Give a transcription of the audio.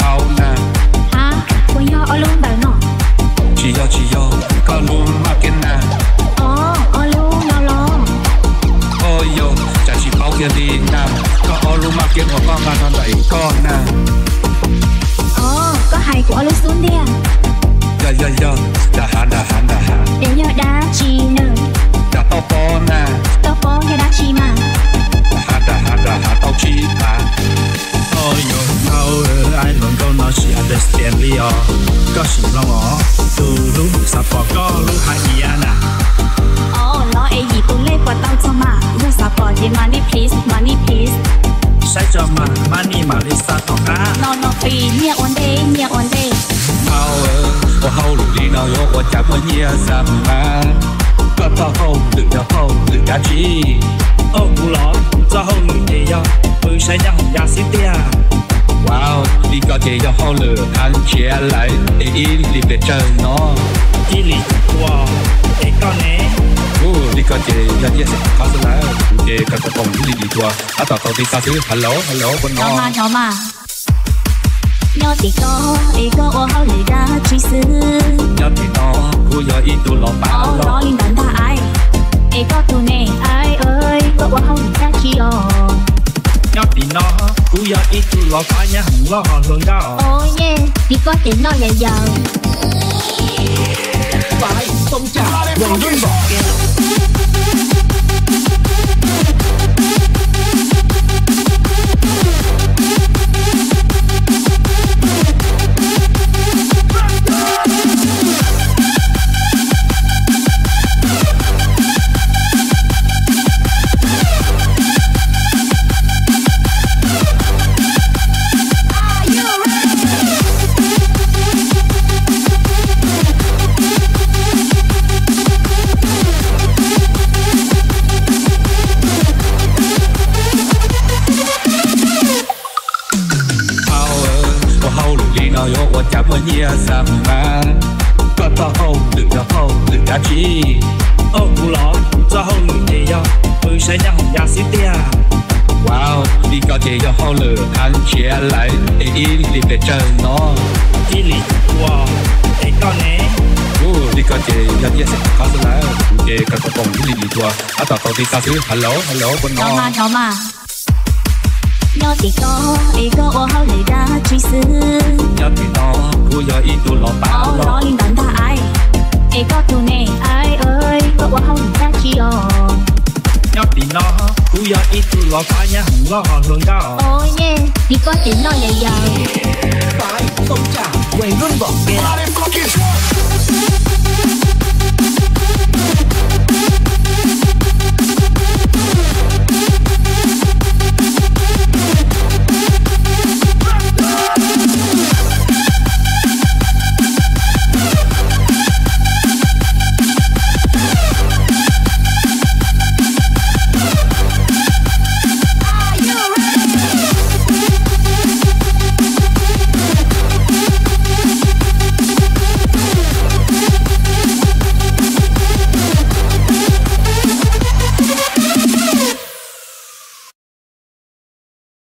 bao nè. Hả? Cô yo ở luôn bảo nọ. Chỉ yo có luôn mà cái nè. Ở luôn yo lo. Ôi yo, chả chỉ bao kia đi nè. Có ở luôn mà cái một con mà nó đẩy con nè. Có hai của ở luôn xuống đi à. Yo, đã hả. Để yo đá chi nè. Đã to po nè. To po yo đá chi mà. Đã hả tao chi mà. Oh yo, how I don't gonna see understand Leo. Có sự lo ngỏ, từ lúc sắp bỏ có lúc hai gì à nè. Lo ấy gì cũng lấy qua tao cho mà. Lúc sắp bỏ thì money please. Sai cho mà money mà đi xa tỏ cá. No free, nhẹ one day. Hao我后路里头有我家门也上班，个到后路的后路家去。哦，古老，在後面地呀，去使一紅也少啲啊。哇，呢個嘢有好了，看起來你你別真咯。伊里哇，你講呢？呢個嘢有啲食卡出來，嘢個個講呢啲ตัว，啊到到底啥子 ？Hello，我講。好嘛。要的一个我好累的去死。要的我要一度老爸了。老领导他爱，一个图内爱个我好累的去哦。要的我要一度老爸也很老lon噶。哦耶，你個電腦也有。快放假，黃英樂。我家门也上班，个到後路家去。哦，古老，在後面地呀，去使一紅也少啲啊。哇，呢個嘢有好了，看起來你別真咯。伊里哇，你講呢？呢個嘢有啲食卡出來，嘢個個講呢啲ตัว，啊到底啥子 ？Hello，我講。好嘛。要的一个我好累的去死。要的我要一度老爸了。老领导他爱，一个图内爱个我好累的去哦。要的我要一度老爸也很老lon噶。哦耶，你個電腦也有。快放假，為溫樂嘅。